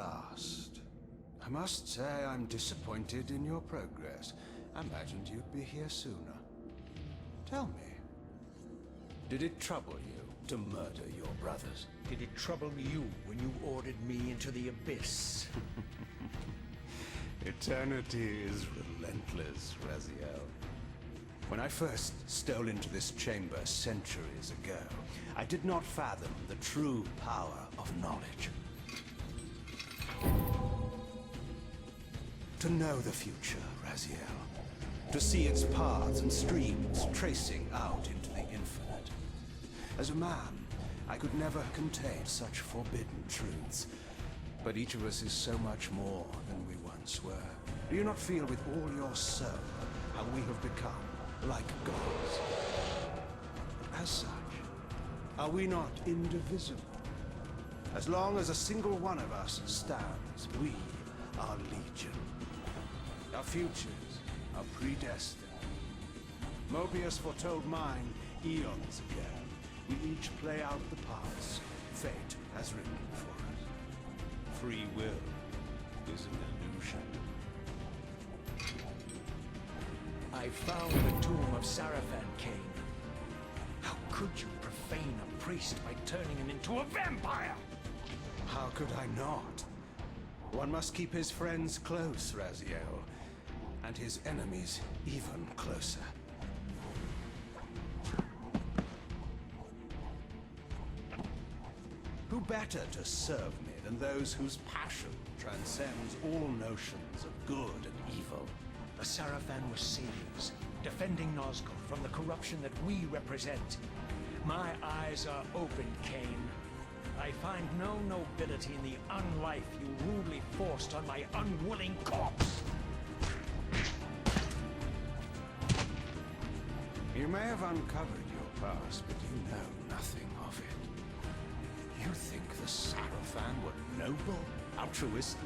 last. I must say I'm disappointed in your progress. I imagined you'd be here sooner. Tell me, did it trouble you to murder your brothers? Did it trouble you when you ordered me into the abyss? Eternity is relentless, Raziel. When I first stole into this chamber centuries ago, I did not fathom the true power of knowledge. To know the future, Raziel. To see its paths and streams tracing out into the infinite. As a man, I could never contain such forbidden truths. But each of us is so much more than we once were. Do you not feel with all your soul how we have become like gods? As such, are we not indivisible? As long as a single one of us stands, we are legion. Our futures are predestined. Mobius foretold mine eons ago. We each play out the parts fate has written for us. Free will is an illusion. I found the tomb of Sarafan, Kane. How could you profane a priest by turning him into a vampire? How could I not? One must keep his friends close, Raziel, and his enemies even closer. Who better to serve me than those whose passion transcends all notions of good and evil? The Sarafan were saviors, defending Nazgul from the corruption that we represent. My eyes are open, Kane. I find no nobility in the unlife you rudely forced on my unwilling corpse. You may have uncovered your past, but you know nothing of it. You think the Sarafan were noble, altruistic?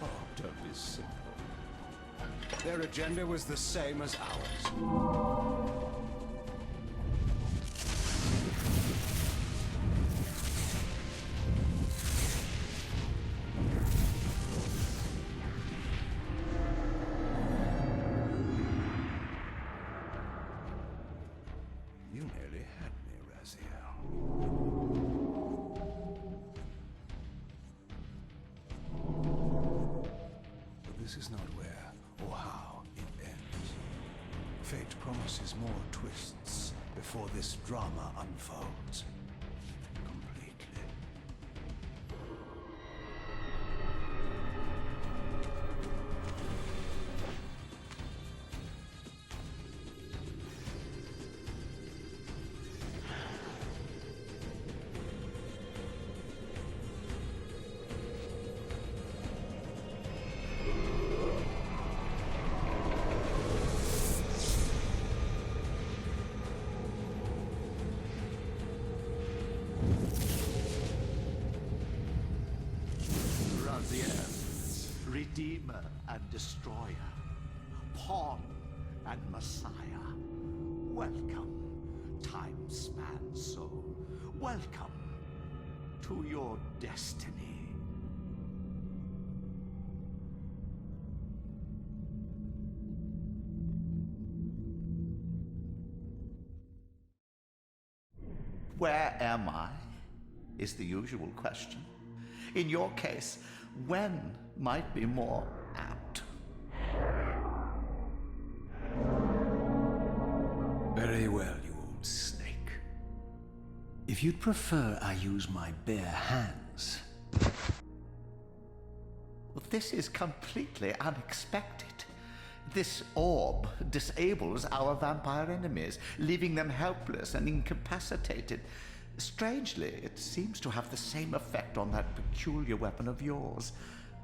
Oh, don't be simple. Their agenda was the same as ours. You nearly had me, Raziel. But this is not where or how it ends. Fate promises more twists before this drama unfolds completely. Redeemer and Destroyer, Pawn and Messiah. Welcome, time-span soul. Welcome to your destiny. Where am I? Is the usual question. In your case, when might be more apt. Very well, you old snake. If you'd prefer I use my bare hands... Well, this is completely unexpected. This orb disables our vampire enemies, leaving them helpless and incapacitated. Strangely, it seems to have the same effect on that peculiar weapon of yours.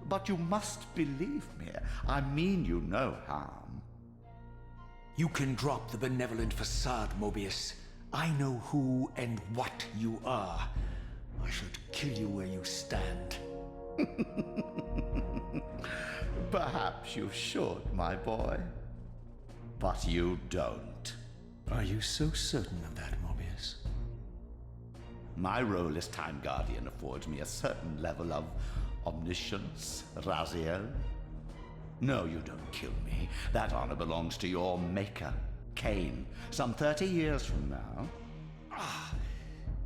But you must believe me. I mean you no harm. You can drop the benevolent facade, Mobius. I know who and what you are. I should kill you where you stand. Perhaps you should, my boy. But you don't. Are you so certain of that, Mobius? My role as Time Guardian affords me a certain level of omniscience, Raziel. No, you don't kill me. That honor belongs to your maker, Cain, some 30 years from now.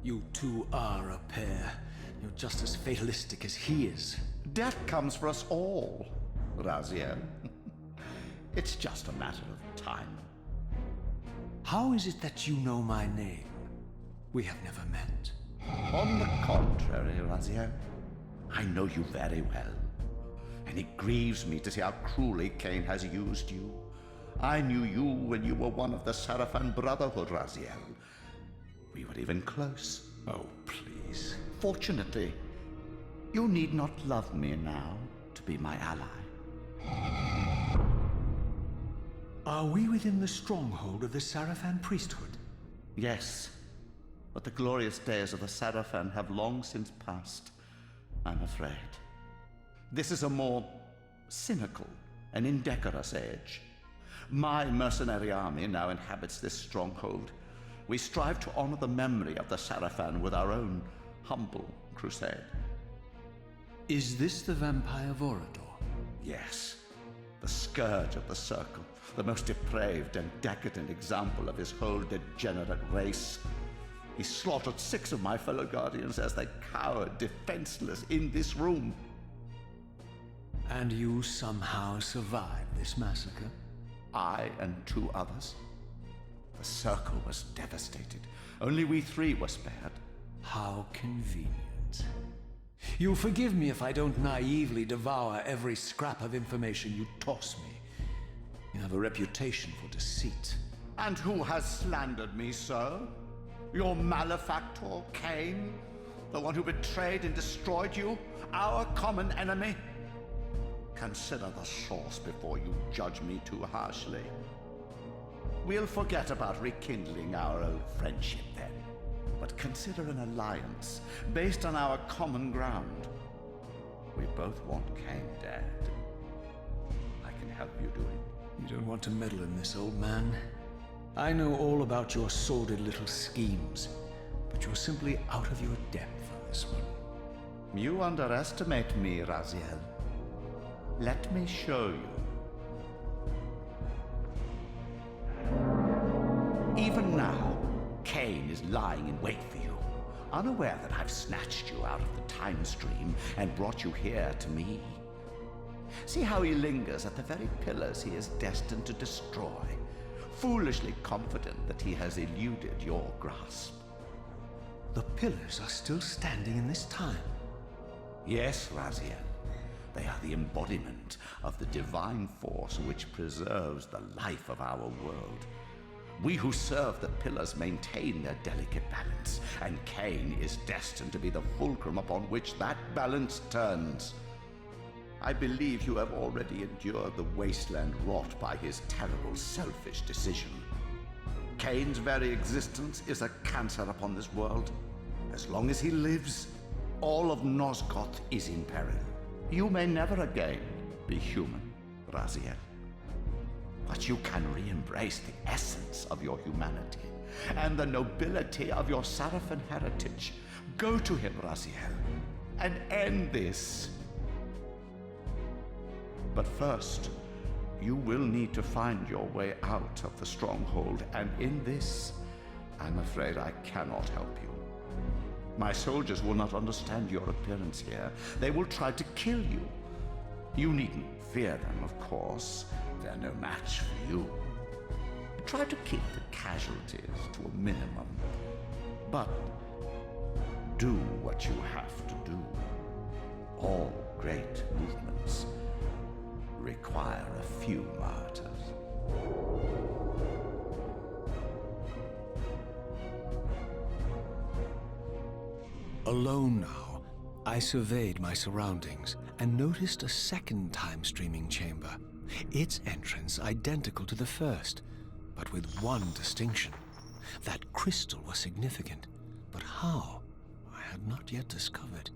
You two are a pair. You're just as fatalistic as he is. Death comes for us all, Raziel. It's just a matter of time. How is it that you know my name? We have never met. On the contrary, Raziel, I know you very well. And it grieves me to see how cruelly Cain has used you. I knew you when you were one of the Sarafan Brotherhood, Raziel. We were even close. Oh, please. Fortunately, you need not love me now to be my ally. Are we within the stronghold of the Sarafan priesthood? Yes, but the glorious days of the Sarafan have long since passed, I'm afraid. This is a more cynical and indecorous age. My mercenary army now inhabits this stronghold. We strive to honor the memory of the Sarafan with our own humble crusade. Is this the vampire Vorador? Yes, the scourge of the Circle, the most depraved and decadent example of his whole degenerate race. He slaughtered 6 of my fellow Guardians as they cowered defenseless in this room. And you somehow survived this massacre? I and 2 others. The Circle was devastated. Only we 3 were spared. How convenient. You'll forgive me if I don't naively devour every scrap of information you toss me. You have a reputation for deceit. And who has slandered me so? Your malefactor, Cain? The one who betrayed and destroyed you? Our common enemy? Consider the source before you judge me too harshly. We'll forget about rekindling our old friendship then, but consider an alliance based on our common ground. We both want Cain dead. I can help you do it. You don't want to meddle in this, old man. I know all about your sordid little schemes, but you're simply out of your depth on this one. You underestimate me, Raziel. Let me show you. Even now, Cain is lying in wait for you, unaware that I've snatched you out of the time stream and brought you here to me. See how he lingers at the very pillars he is destined to destroy, foolishly confident that he has eluded your grasp. The pillars are still standing in this time. Yes, Raziel. They are the embodiment of the divine force which preserves the life of our world. We who serve the pillars maintain their delicate balance, and Cain is destined to be the fulcrum upon which that balance turns. I believe you have already endured the wasteland wrought by his terrible, selfish decision. Cain's very existence is a cancer upon this world. As long as he lives, all of Nosgoth is in peril. You may never again be human, Raziel. But you can re-embrace the essence of your humanity and the nobility of your Sarafan heritage. Go to him, Raziel, and end this. But first, you will need to find your way out of the stronghold, and in this, I'm afraid I cannot help you. My soldiers will not understand your appearance here. They will try to kill you. You needn't fear them, of course. They're no match for you. Try to keep the casualties to a minimum. But do what you have to do. All great movements require a few martyrs. Alone now, I surveyed my surroundings and noticed a second time-streaming chamber. Its entrance identical to the first, but with one distinction. That crystal was significant, but how, I had not yet discovered.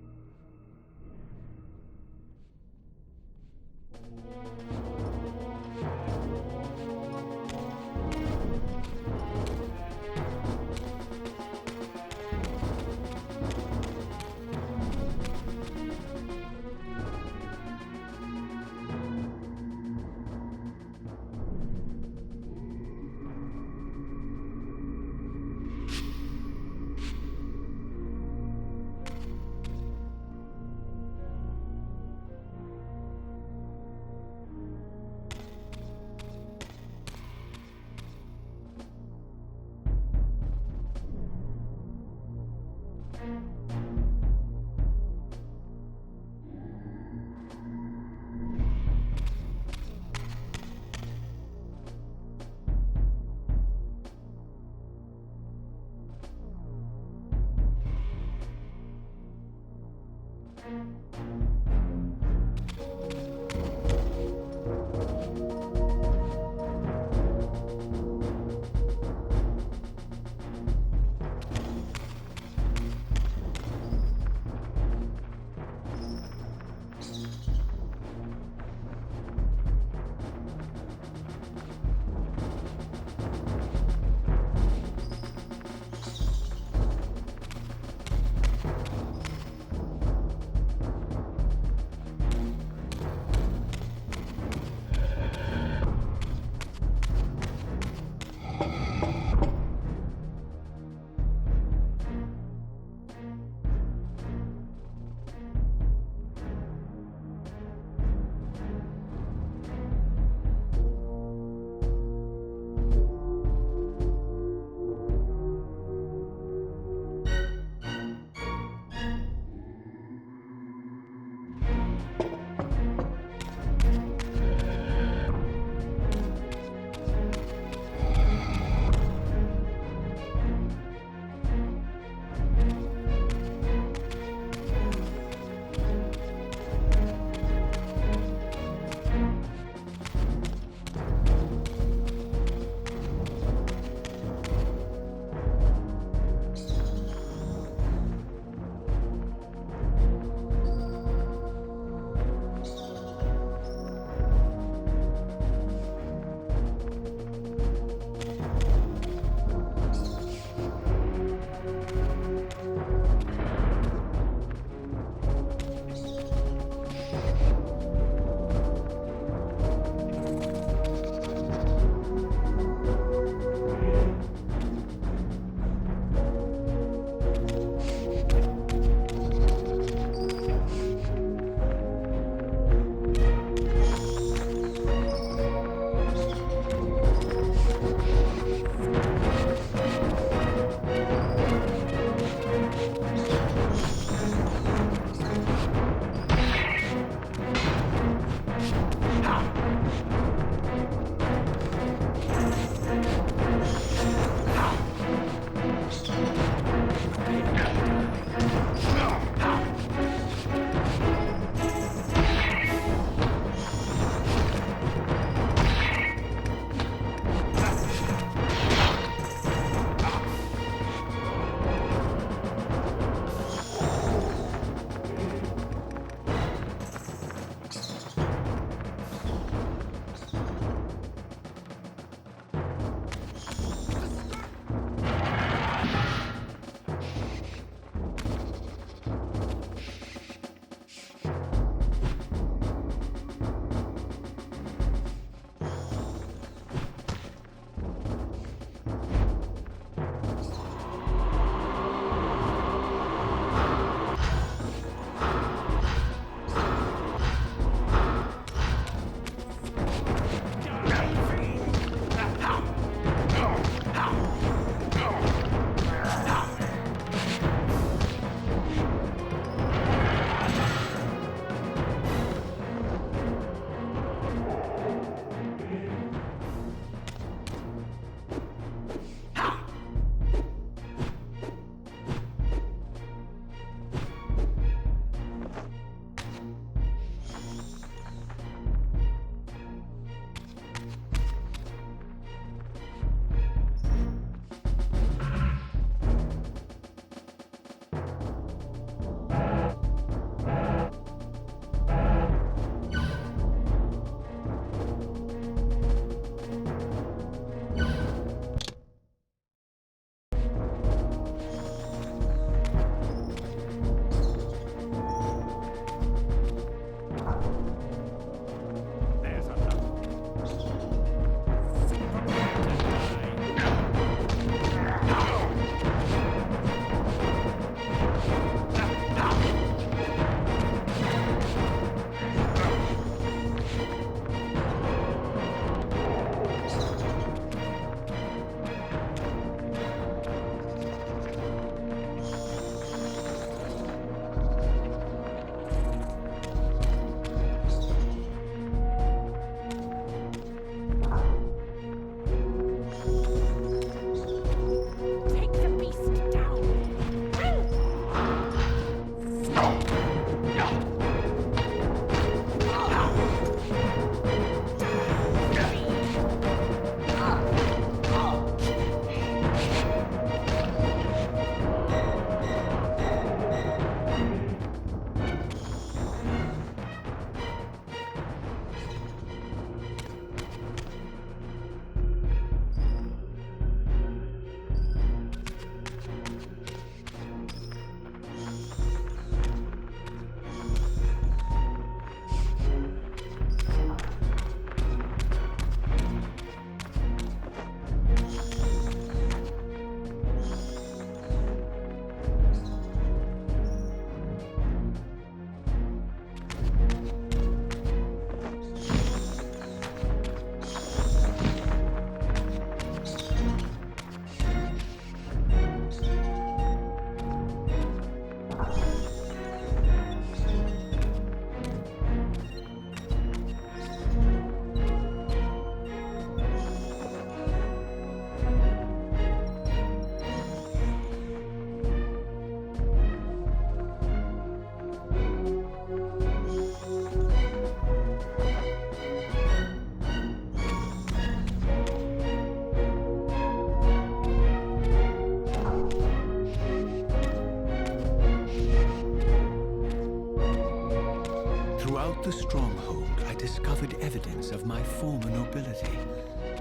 the stronghold, I discovered evidence of my former nobility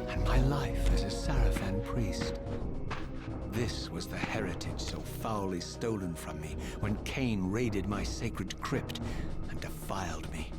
and my life as a Sarafan priest. This was the heritage so foully stolen from me when Cain raided my sacred crypt and defiled me.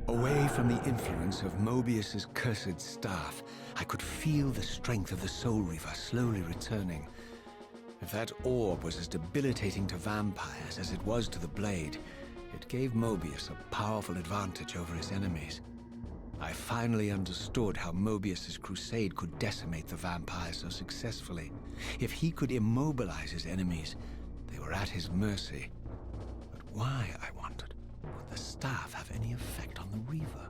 Away from the influence of Mobius's cursed staff, I could feel the strength of the Soul Reaver slowly returning. If that orb was as debilitating to vampires as it was to the blade, it gave Mobius a powerful advantage over his enemies. I finally understood how Mobius's crusade could decimate the vampires so successfully. If he could immobilize his enemies, they were at his mercy. But why, I wondered, would the staff have any effect on the Reaver?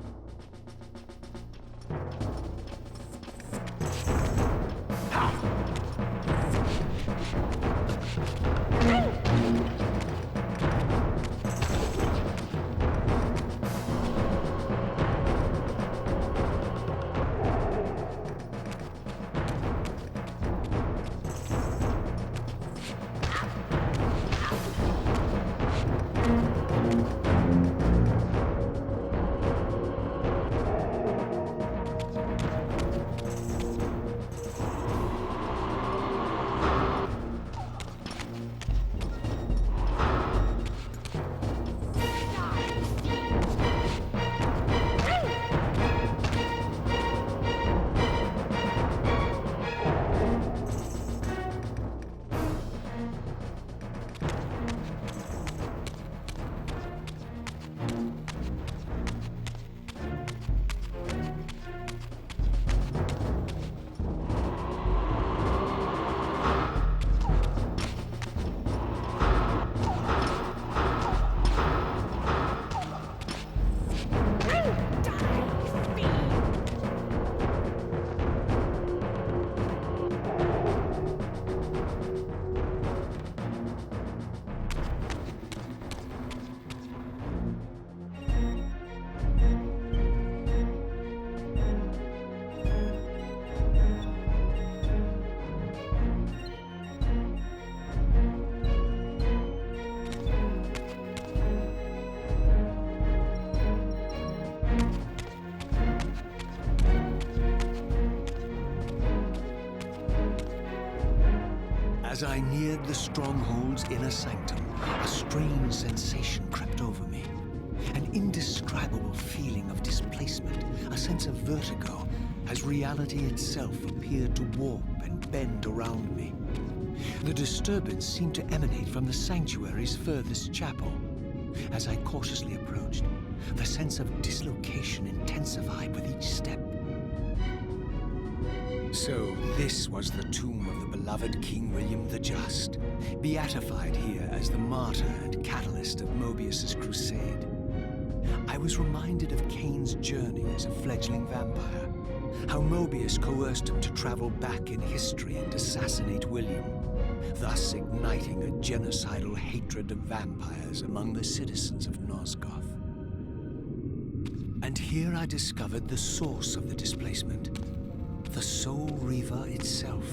As I neared the stronghold's inner sanctum, a strange sensation crept over me. An indescribable feeling of displacement, a sense of vertigo, as reality itself appeared to warp and bend around me. The disturbance seemed to emanate from the sanctuary's furthest chapel. As I cautiously approached, the sense of dislocation intensified with each step. So this was the tomb of the beloved King William the Just, beatified here as the martyr and catalyst of Mobius's crusade. I was reminded of Kane's journey as a fledgling vampire, how Mobius coerced him to travel back in history and assassinate William, thus igniting a genocidal hatred of vampires among the citizens of Nosgoth. And here I discovered the source of the displacement. The Soul Reaver itself,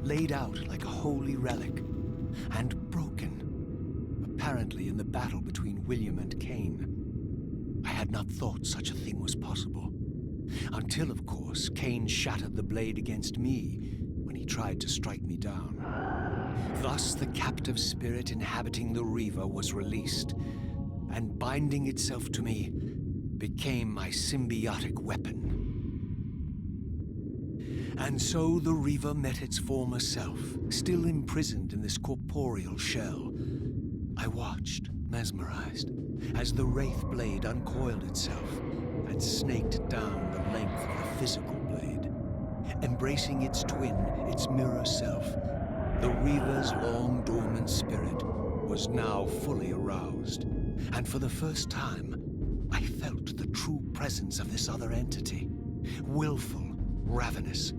laid out like a holy relic, and broken, apparently in the battle between William and Kane. I had not thought such a thing was possible, until, of course, Kane shattered the blade against me when he tried to strike me down. Thus, the captive spirit inhabiting the Reaver was released, and binding itself to me, became my symbiotic weapon. And so the Reaver met its former self, still imprisoned in this corporeal shell. I watched, mesmerized, as the Wraith blade uncoiled itself and snaked down the length of the physical blade. Embracing its twin, its mirror self, the Reaver's long dormant spirit was now fully aroused. And for the first time, I felt the true presence of this other entity, willful, ravenous,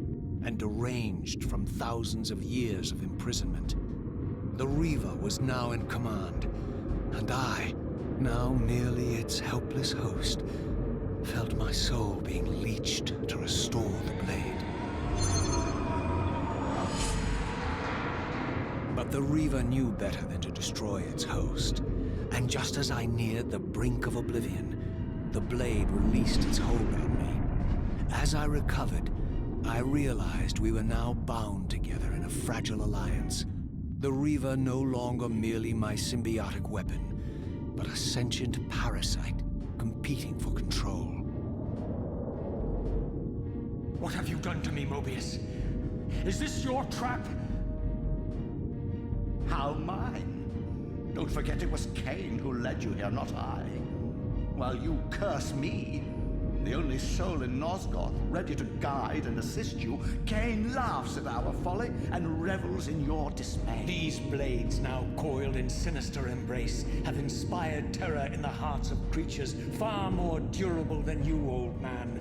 and deranged from thousands of years of imprisonment. The Reaver was now in command, and I, now merely its helpless host, felt my soul being leached to restore the blade. But the Reaver knew better than to destroy its host, and just as I neared the brink of oblivion, the blade released its hold on me. As I recovered, I realized we were now bound together in a fragile alliance. The Reaver no longer merely my symbiotic weapon, but a sentient parasite competing for control. What have you done to me, Mobius? Is this your trap? How mine? Don't forget it was Kane who led you here, not I. While you curse me, the only soul in Nosgoth ready to guide and assist you, Kane laughs at our folly and revels in your dismay. These blades, now coiled in sinister embrace, have inspired terror in the hearts of creatures far more durable than you, old man.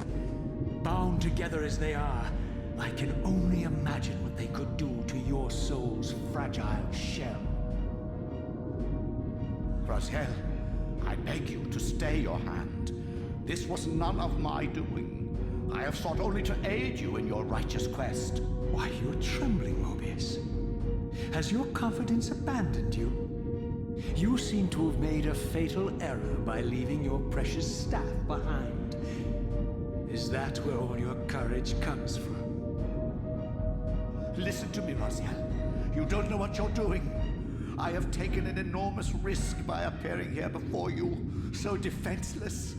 Bound together as they are, I can only imagine what they could do to your soul's fragile shell. Raziel, I beg you to stay your hand. This was none of my doing. I have sought only to aid you in your righteous quest. Why, you're trembling, Mobius. Has your confidence abandoned you? You seem to have made a fatal error by leaving your precious staff behind. Is that where all your courage comes from? Listen to me, Raziel. You don't know what you're doing. I have taken an enormous risk by appearing here before you, so defenseless,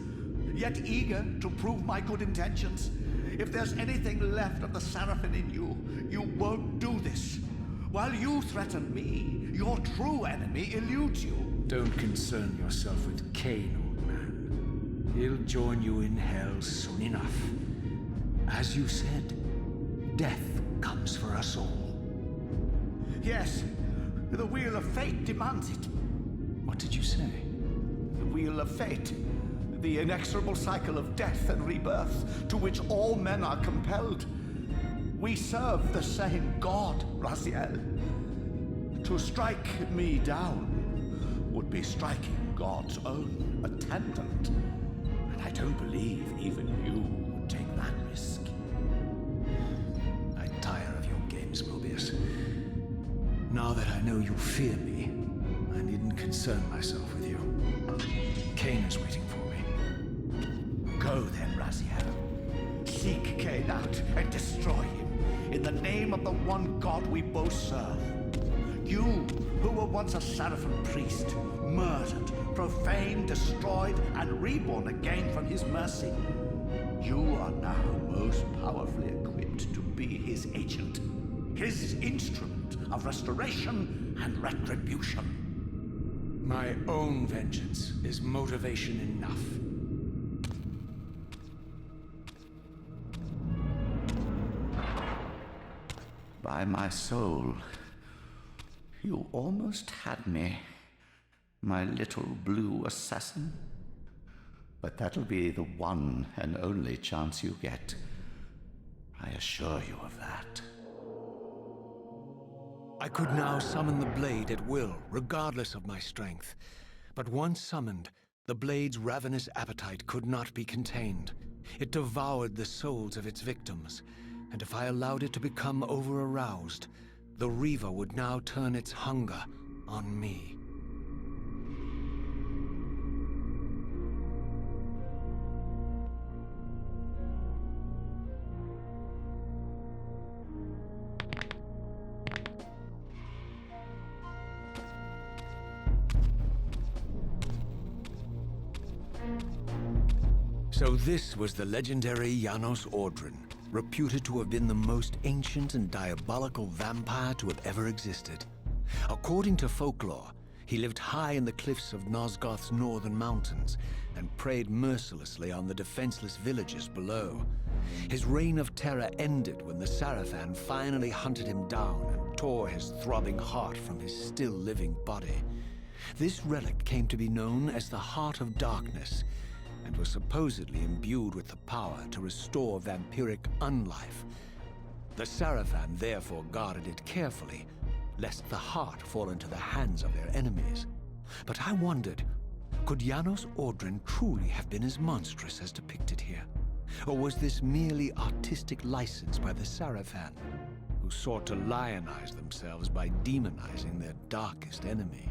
yet eager to prove my good intentions. If there's anything left of the Seraphim in you, you won't do this. While you threaten me, your true enemy eludes you. Don't concern yourself with Cain, old man. He'll join you in hell soon enough. As you said, death comes for us all. Yes, the wheel of fate demands it. What did you say? The wheel of fate. The inexorable cycle of death and rebirth to which all men are compelled. We serve the same God, Raziel. To strike me down would be striking God's own attendant. And I don't believe even you would take that risk. I tire of your games, Mobius. Now that I know you fear me, I needn't concern myself with you. Cain is waiting for me. Go then, Raziel. Seek Cain out and destroy him in the name of the one God we both serve. You, who were once a Seraphim priest, murdered, profaned, destroyed, and reborn again from his mercy. You are now most powerfully equipped to be his agent, his instrument of restoration and retribution. My own vengeance is motivation enough. By my soul, you almost had me, my little blue assassin. But that'll be the one and only chance you get. I assure you of that. I could now summon the blade at will, regardless of my strength. But once summoned, the blade's ravenous appetite could not be contained. It devoured the souls of its victims, and if I allowed it to become over-aroused, the REAVER would now turn its hunger on me. So this was the legendary Janos Ordren, reputed to have been the most ancient and diabolical vampire to have ever existed. According to folklore, he lived high in the cliffs of Nosgoth's northern mountains and preyed mercilessly on the defenseless villages below. His reign of terror ended when the Seraphim finally hunted him down and tore his throbbing heart from his still-living body. This relic came to be known as the Heart of Darkness, and was supposedly imbued with the power to restore vampiric unlife. The Seraphim therefore guarded it carefully, lest the heart fall into the hands of their enemies. But I wondered, could Janos Ordren truly have been as monstrous as depicted here? Or was this merely artistic license by the Seraphim, who sought to lionize themselves by demonizing their darkest enemy?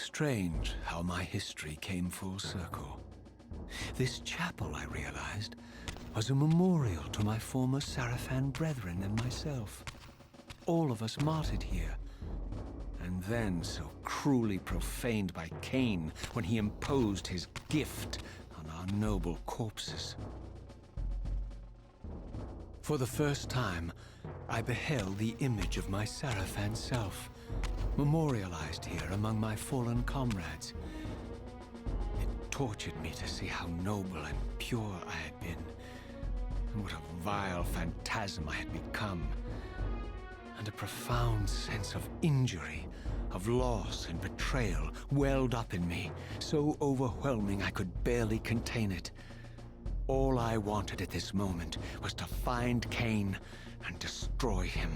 strange how my history came full circle. This chapel, I realized, was a memorial to my former Sarafan brethren and myself. All of us martyred here, and then so cruelly profaned by Cain when he imposed his gift on our noble corpses. For the first time, I beheld the image of my Sarafan self, memorialized here among my fallen comrades. It tortured me to see how noble and pure I had been, and what a vile phantasm I had become. And a profound sense of injury, of loss and betrayal welled up in me, so overwhelming I could barely contain it. All I wanted at this moment was to find Cain and destroy him.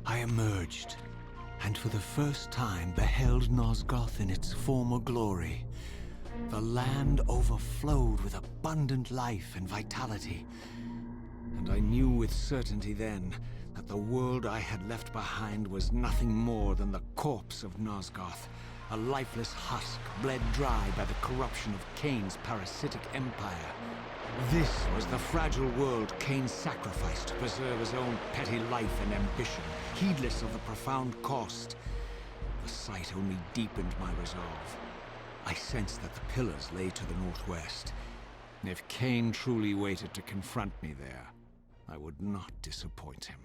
I emerged, and for the first time beheld Nosgoth in its former glory, The land overflowed with abundant life and vitality. And I knew with certainty then that the world I had left behind was nothing more than the corpse of Nosgoth, a lifeless husk bled dry by the corruption of Kain's parasitic empire. This was the fragile world Kain sacrificed to preserve his own petty life and ambition, heedless of the profound cost. The sight only deepened my resolve. I sensed that the pillars lay to the northwest. If Kain truly waited to confront me there, I would not disappoint him.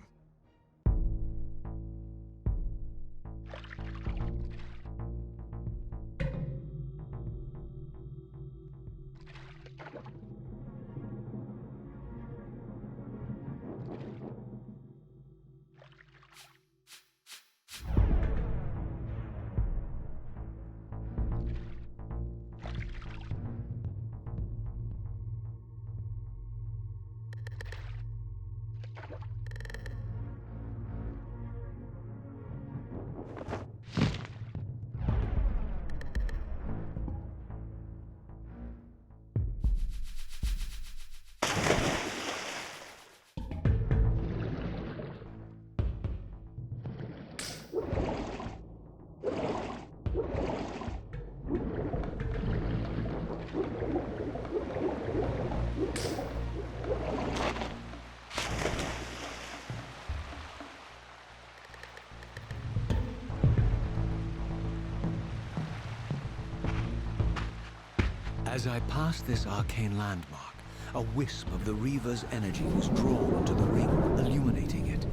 As I passed this arcane landmark, a wisp of the REAVER's energy was drawn into the ring, illuminating it.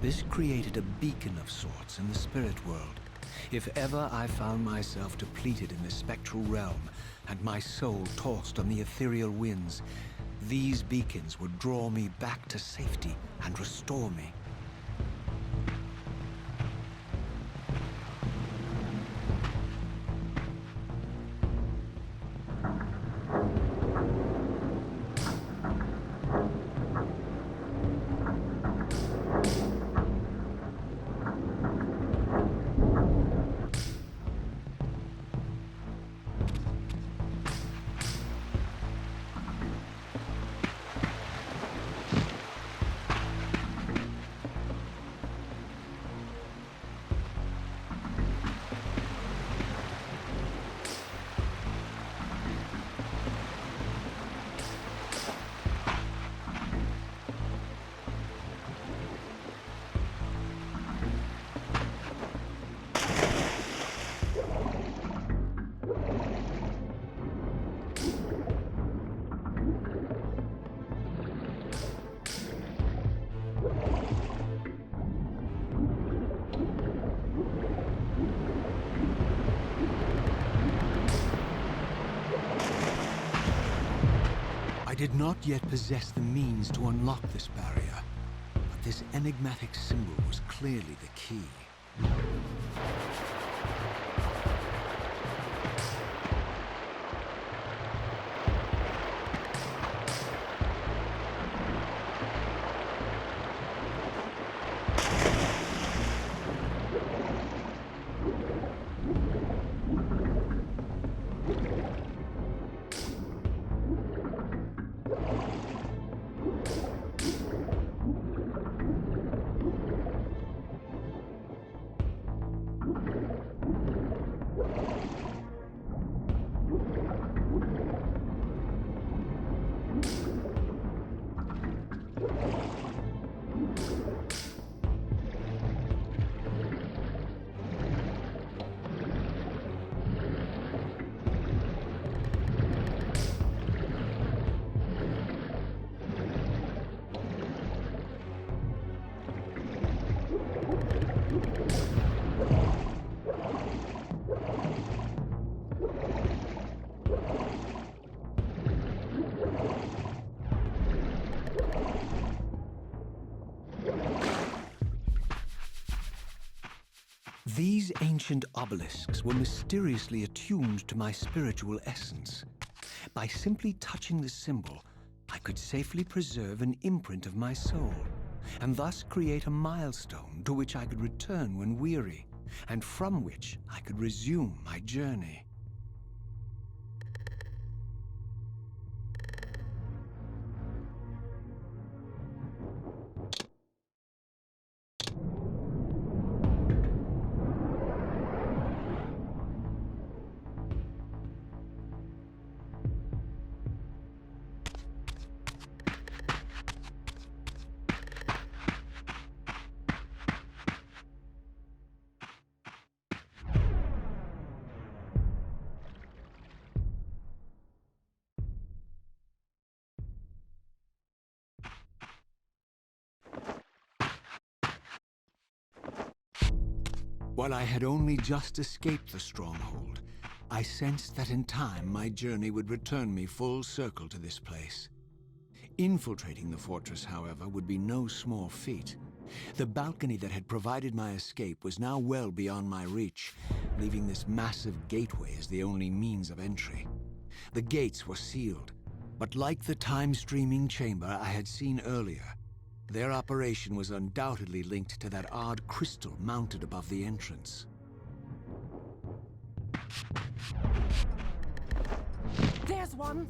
This created a beacon of sorts in the spirit world. If ever I found myself depleted in the spectral realm, and my soul tossed on the ethereal winds, these beacons would draw me back to safety and restore me. I did not yet possess the means to unlock this barrier, but this enigmatic symbol was clearly the key. These ancient obelisks were mysteriously attuned to my spiritual essence. By simply touching the symbol, I could safely preserve an imprint of my soul, and thus create a milestone to which I could return when weary, and from which I could resume my journey. While I had only just escaped the stronghold, I sensed that in time my journey would return me full circle to this place. Infiltrating the fortress, however, would be no small feat. The balcony that had provided my escape was now well beyond my reach, leaving this massive gateway as the only means of entry. The gates were sealed, but like the time-streaming chamber I had seen earlier, their operation was undoubtedly linked to that odd crystal mounted above the entrance. There's one!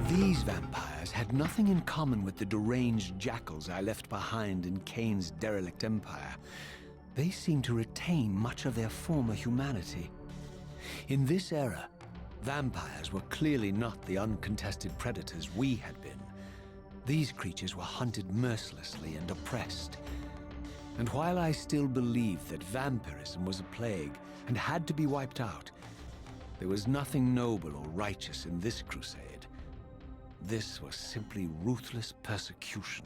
These vampires had nothing in common with the deranged jackals I left behind in Kane's derelict empire. They seemed to retain much of their former humanity. In this era, vampires were clearly not the uncontested predators we had been. These creatures were hunted mercilessly and oppressed. And while I still believed that vampirism was a plague and had to be wiped out, there was nothing noble or righteous in this crusade. This was simply ruthless persecution.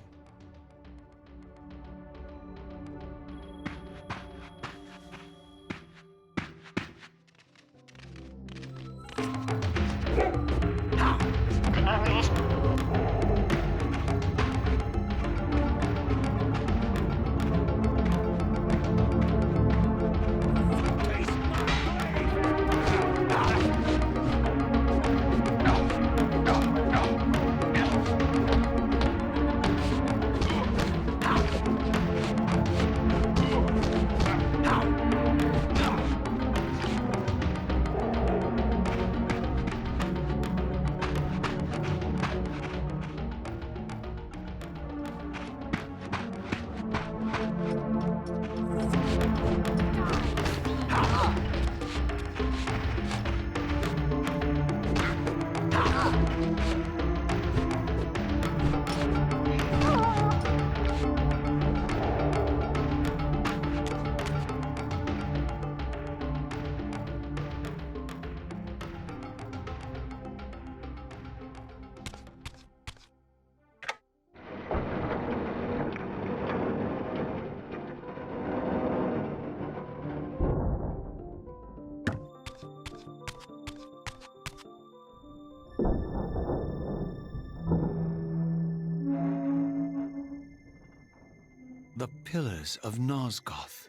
The pillars of Nosgoth,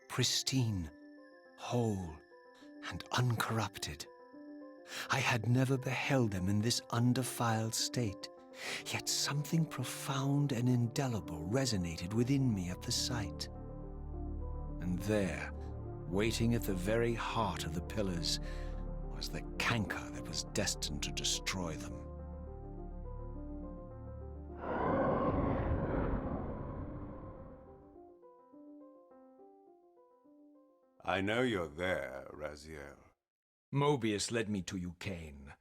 pristine, whole, and uncorrupted. I had never beheld them in this undefiled state, yet something profound and indelible resonated within me at the sight. And there, waiting at the very heart of the pillars, was the canker that was destined to destroy them. I know you're there, Raziel. Mobius led me to you, Kane,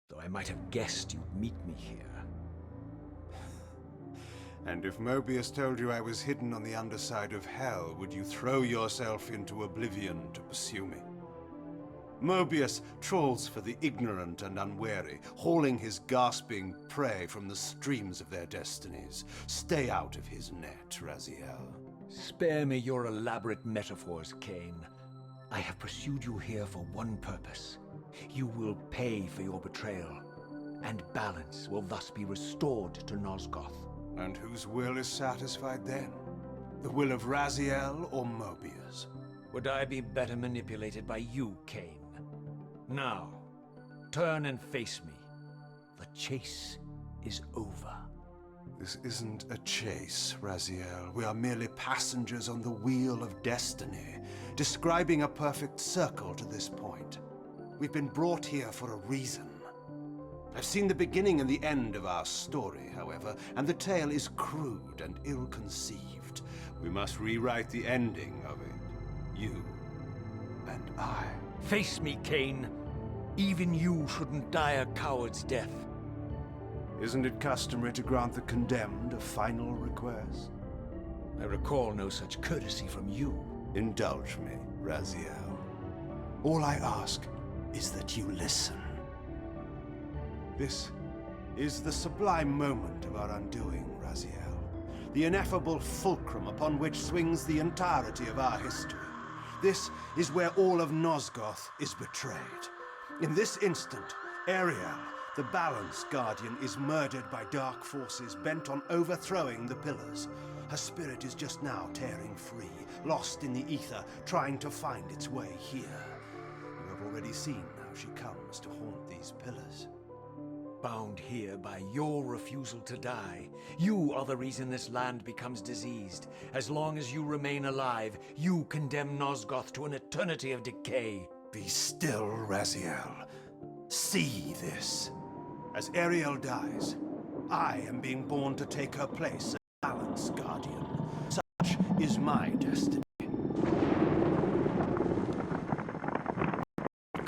though I might have guessed you'd meet me here. And if Mobius told you I was hidden on the underside of hell, would you throw yourself into oblivion to pursue me? Mobius trawls for the ignorant and unwary, hauling his gasping prey from the streams of their destinies. Stay out of his net, Raziel. Spare me your elaborate metaphors, Kane. I have pursued you here for one purpose. You will pay for your betrayal, and balance will thus be restored to Nosgoth. And whose will is satisfied then? The will of Raziel or Mobius? Would I be better manipulated by you, Kane? Now, turn and face me. The chase is over. This isn't a chase, Raziel. We are merely passengers on the wheel of destiny, describing a perfect circle to this point. We've been brought here for a reason. I've seen the beginning and the end of our story, however, and the tale is crude and ill-conceived. We must rewrite the ending of it. You and I. Face me, Kane. Even you shouldn't die a coward's death. Isn't it customary to grant the condemned a final request? I recall no such courtesy from you. Indulge me, Raziel. All I ask is that you listen. This is the sublime moment of our undoing, Raziel. The ineffable fulcrum upon which swings the entirety of our history. This is where all of Nosgoth is betrayed. In this instant, Ariel, the Balance Guardian, is murdered by dark forces bent on overthrowing the Pillars. Her spirit is just now tearing free, lost in the ether, trying to find its way here. You have already seen how she comes to haunt these Pillars. Bound here by your refusal to die. You are the reason this land becomes diseased. As long as you remain alive, you condemn Nosgoth to an eternity of decay. Be still, Raziel. See this. As Ariel dies, I am being born to take her place as Balance Guardian. Such is my destiny.